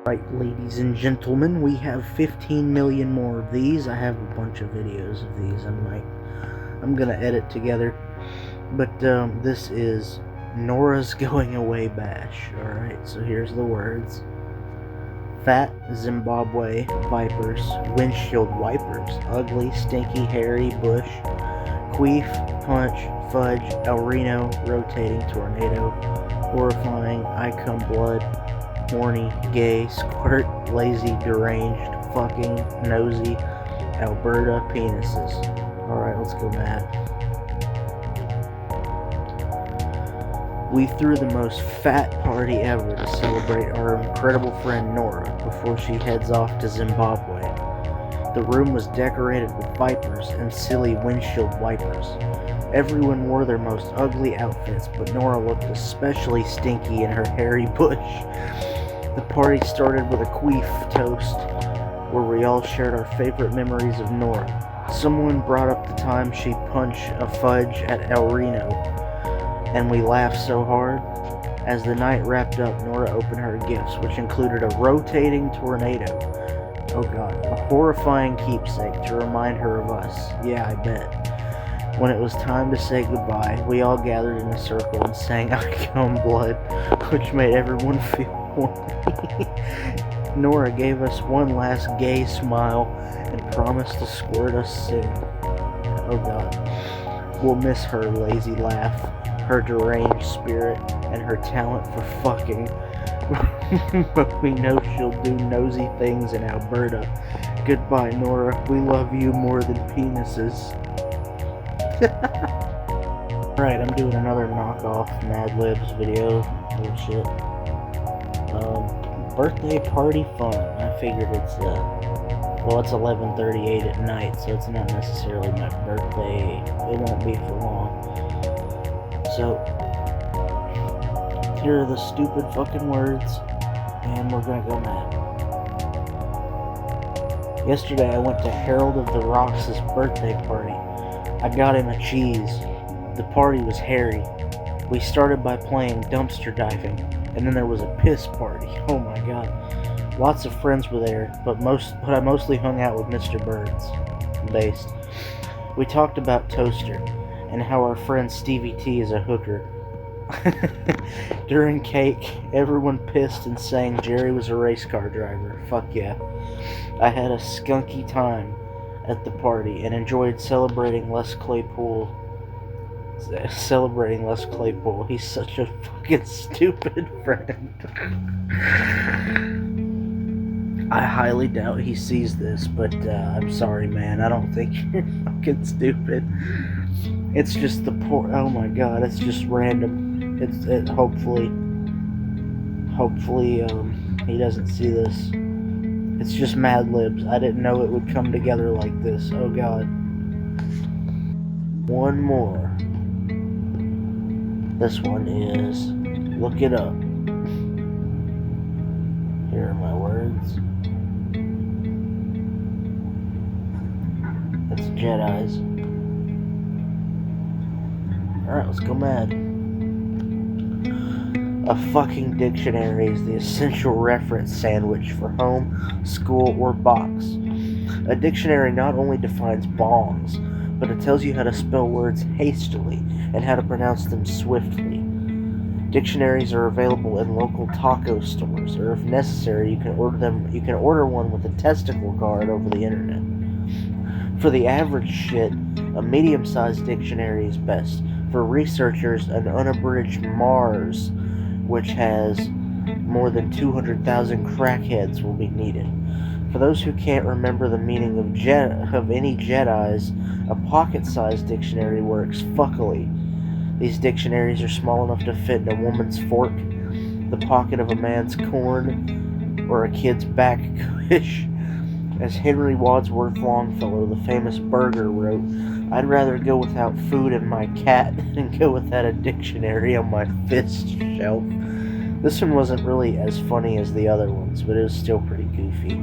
Right, ladies and gentlemen, we have 15 million more of these. I have a bunch of videos of these. I'm gonna edit together. But this is Nora's going away bash. Alright, so here's the words. Fat Zimbabwe vipers, windshield wipers, ugly, stinky, hairy bush, queef, punch, fudge, El Reno, rotating tornado, horrifying, I come blood, horny, gay, squirt, lazy, deranged, fucking, nosy, Alberta penises. Alright, let's go mad. We threw the most fat party ever to celebrate our incredible friend Nora before she heads off to Zimbabwe. The room was decorated with vipers and silly windshield wipers. Everyone wore their most ugly outfits, but Nora looked especially stinky in her hairy bush. The party started with a queef toast, where we all shared our favorite memories of Nora. Someone brought up the time she punched a fudge at El Reno, and we laughed so hard. As the night wrapped up, Nora opened her gifts, which included a rotating tornado. Oh god, a horrifying keepsake to remind her of us. Yeah, I bet. When it was time to say goodbye, we all gathered in a circle and sang I Come Blood, which made everyone feel horny. Nora gave us one last gay smile and promised to squirt us soon. Oh god. We'll miss her lazy laugh, her deranged spirit, and her talent for fucking. But we know she'll do nosy things in Alberta. Goodbye, Nora. We love you more than penises. Alright, I'm doing another knockoff Mad Libs video. Oh shit. Birthday party fun. I figured it's well, it's 11:38 at night, so it's not necessarily my birthday. It won't be for long. So, here are the stupid fucking words, and we're gonna go mad. Yesterday I went to Harold of the Rocks' birthday party. I got him a cheese. The party was hairy. We started by playing dumpster diving, and then there was a piss party. Oh my god. Lots of friends were there, but I mostly hung out with Mr. Birds. Based. We talked about Toaster, and how our friend Stevie T is a hooker. During cake, everyone pissed and sang Jerry was a race car driver. Fuck yeah. I had a skunky time at the party and enjoyed celebrating Les Claypool. He's such a fucking stupid friend. I highly doubt he sees this, but I'm sorry, man. I don't think you're fucking stupid. It's just the poor. Oh my god, it's just random. Hopefully, he doesn't see this. It's just Mad Libs. I didn't know it would come together like this. Oh god. One more. This one is Look It Up. Here are my words. It's Jedi's. Alright, let's go mad. A fucking dictionary is the essential reference sandwich for home, school, or box. A dictionary not only defines bongs, but it tells you how to spell words hastily and how to pronounce them swiftly. Dictionaries are available in local taco stores, or if necessary, you can order one with a testicle card over the internet. For the average shit, a medium-sized dictionary is best. For researchers, an unabridged Mars, which has more than 200,000 crackheads, will be needed. For those who can't remember the meaning of any Jedis, a pocket-sized dictionary works fuckily. These dictionaries are small enough to fit in a woman's fork, the pocket of a man's corn, or a kid's back cush. As Henry Wadsworth Longfellow, the famous burgher, wrote, I'd rather go without food and my cat than go without a dictionary on my fist shelf. This one wasn't really as funny as the other ones, but it was still pretty goofy.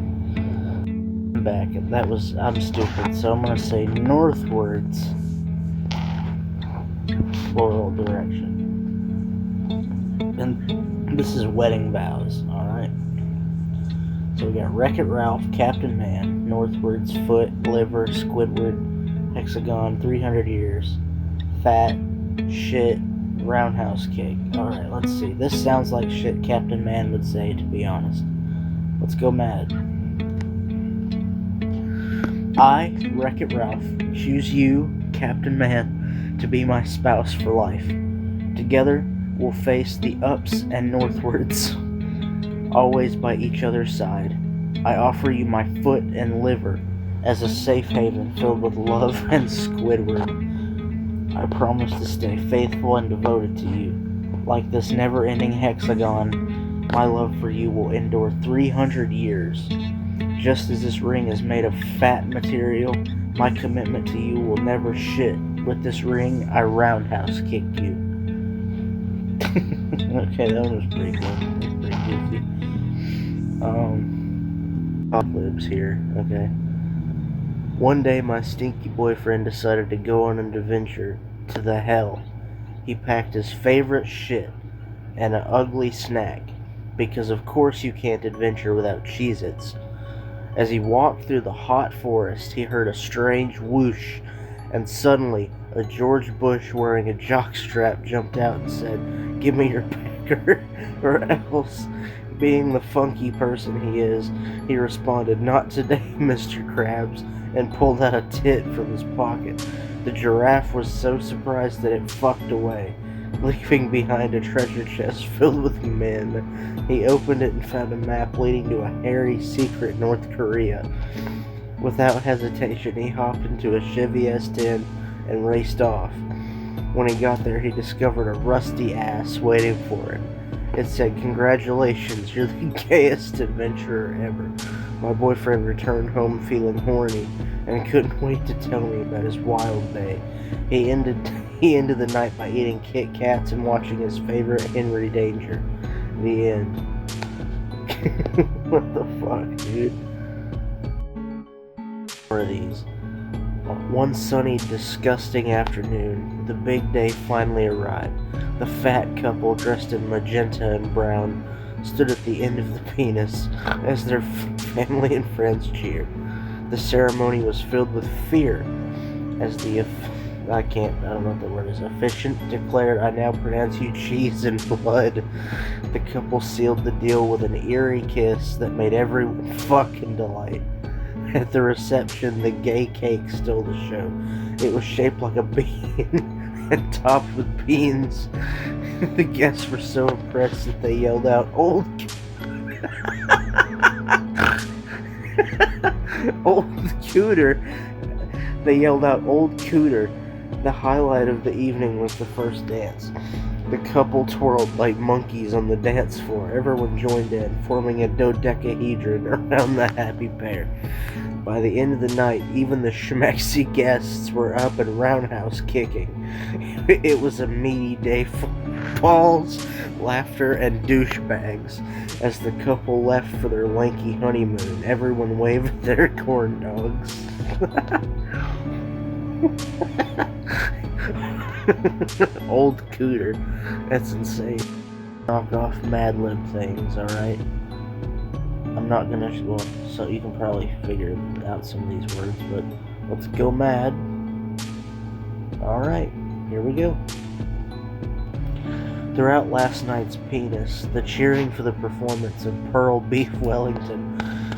I'm stupid, so I'm gonna say northwards, floral direction. And this is wedding vows, alright? So we got Wreck-It Ralph, Captain Man, Northward's Foot, Liver, Squidward, Hexagon, 300 Years, Fat, Shit, Roundhouse Kick. Alright, let's see. This sounds like shit Captain Man would say, to be honest. Let's go mad. I, Wreck-It Ralph, choose you, Captain Man, to be my spouse for life. Together, we'll face the ups and northwards, always by each other's side. I offer you my foot and liver as a safe haven filled with love and Squidward. I promise to stay faithful and devoted to you. Like this never-ending hexagon, my love for you will endure 300 years. Just as this ring is made of fat material, my commitment to you will never shit. With this ring, I roundhouse kick you. Okay, that was pretty good. Pretty goofy. Libs here, okay. One day my stinky boyfriend decided to go on an adventure to the hell. He packed his favorite shit and an ugly snack, because of course you can't adventure without Cheez-Its. As he walked through the hot forest, he heard a strange whoosh, and suddenly a George Bush wearing a jockstrap jumped out and said, "Give me your packer," or else. Being the funky person he is, he responded, "Not today, Mr. Krabs," and pulled out a tit from his pocket. The giraffe was so surprised that it fucked away, leaving behind a treasure chest filled with men. He opened it and found a map leading to a hairy secret North Korea. Without hesitation, he hopped into a Chevy S10 and raced off. When he got there, he discovered a rusty ass waiting for him. It said, "Congratulations, you're the gayest adventurer ever." My boyfriend returned home feeling horny and couldn't wait to tell me about his wild day. He ended the night by eating Kit Kats and watching his favorite Henry Danger. The end. What the fuck, dude? More of these. One sunny, disgusting afternoon, the big day finally arrived. The fat couple, dressed in magenta and brown, stood at the end of the penis as their family and friends cheered. The ceremony was filled with fear as the I don't know what the word is. Officiant declared, "I now pronounce you cheese and blood." The couple sealed the deal with an eerie kiss that made everyone fucking delight. At the reception, the gay cake stole the show. It was shaped like a bean and topped with beans. The guests were so impressed that they yelled out, "Old Old Cooter." They yelled out, "Old Cooter." The highlight of the evening was the first dance. The couple twirled like monkeys on the dance floor. Everyone joined in, forming a dodecahedron around the happy pair. By the end of the night, even the schmexy guests were up and roundhouse kicking. It was a meaty day full of balls, laughter, and douchebags. As the couple left for their lanky honeymoon, everyone waved their corn dogs. Old Cooter. That's insane. Knockoff Mad Lib things, alright? I'm not gonna, well, so you can probably figure out some of these words, but let's go mad. Alright, here we go. Throughout last night's penis, the cheering for the performance of Pearl Beef Wellington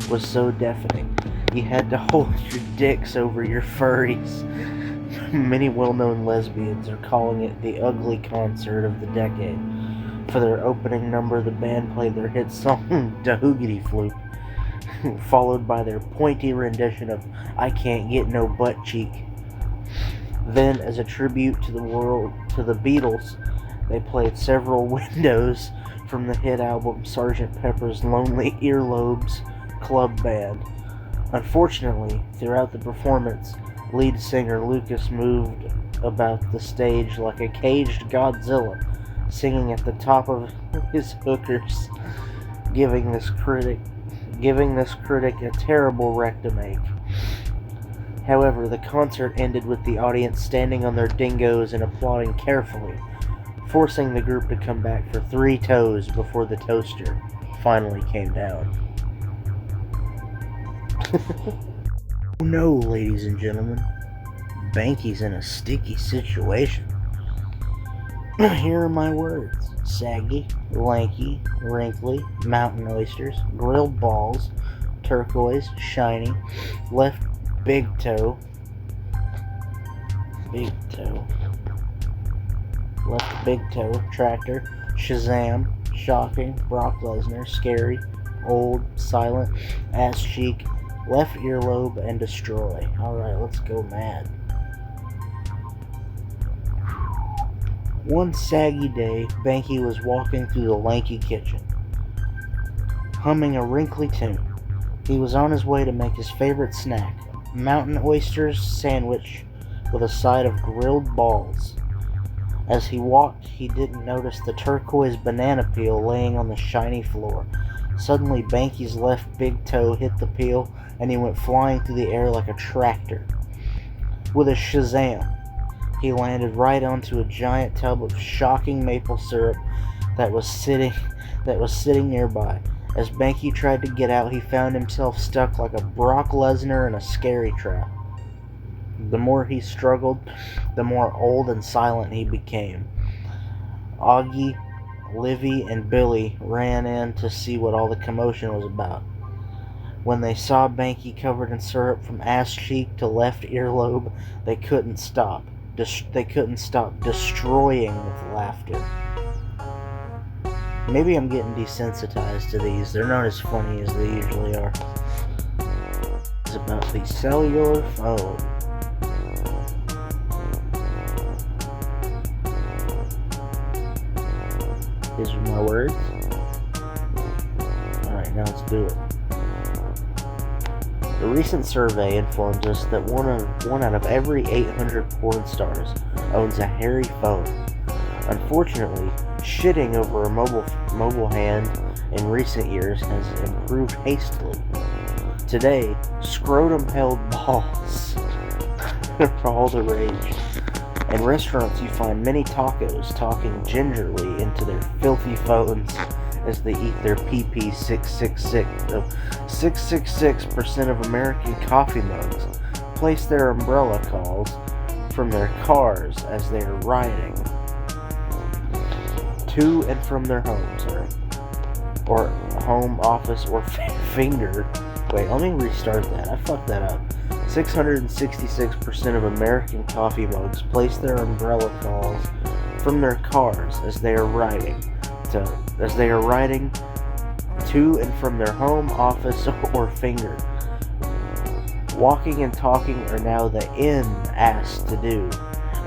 was so deafening. You had to hold your dicks over your furries. Many well-known lesbians are calling it the ugly concert of the decade. For their opening number, the band played their hit song, "Da Hoogity Floop," followed by their pointy rendition of "I Can't Get No Butt Cheek." Then, as a tribute to the Beatles, they played several windows from the hit album Sgt. Pepper's Lonely Earlobes Club Band. Unfortunately, throughout the performance, lead singer Lucas moved about the stage like a caged Godzilla, singing at the top of his hookers, giving this critic a terrible rectum ache. However, the concert ended with the audience standing on their dingoes and applauding carefully, forcing the group to come back for 3 toes before the toaster finally came down. Oh no, ladies and gentlemen. Banky's in a sticky situation. Here are my words: saggy, lanky, wrinkly, mountain oysters, grilled balls, turquoise, shiny, left big toe, left big toe, tractor, Shazam, shocking, Brock Lesnar, scary, old, silent, ass cheek, left earlobe, and destroy. Alright, let's go mad. One saggy day, Banky was walking through the lanky kitchen, humming a wrinkly tune. He was on his way to make his favorite snack, mountain oysters sandwich with a side of grilled balls. As he walked, he didn't notice the turquoise banana peel laying on the shiny floor. Suddenly, Banky's left big toe hit the peel, and he went flying through the air like a tractor. With a Shazam, he landed right onto a giant tub of shocking maple syrup that was sitting nearby. As Banky tried to get out, he found himself stuck like a Brock Lesnar in a scary trap. The more he struggled, the more old and silent he became. Augie, Livy, and Billy ran in to see what all the commotion was about. When they saw Banky covered in syrup from ass cheek to left earlobe, they couldn't stop. They couldn't stop destroying with laughter. Maybe I'm getting desensitized to these. They're not as funny as they usually are. It's about the cellular phone. These are my words. Alright, now let's do it. A recent survey informs us that one out of every 800 porn stars owns a hairy phone. Unfortunately, shitting over a mobile hand in recent years has improved hastily. Today, scrotum-held balls are all the rage. In restaurants, you find many tacos talking gingerly into their filthy phones as they eat their PP 666. 666% of American coffee mugs place their umbrella calls from their cars as they are riding to and from their homes, or home, office, or finger. Wait, let me restart that. I fucked that up. 666% of American coffee mugs place their umbrella calls from their cars as they are riding to and from their home, office, or finger. Walking and talking are now the asked to do.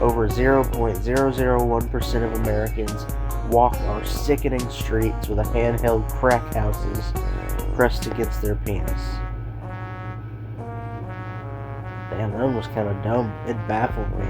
Over 0.001% of Americans walk our sickening streets with a handheld crack houses pressed against their penis. Damn, that one was kind of dumb. It baffled me.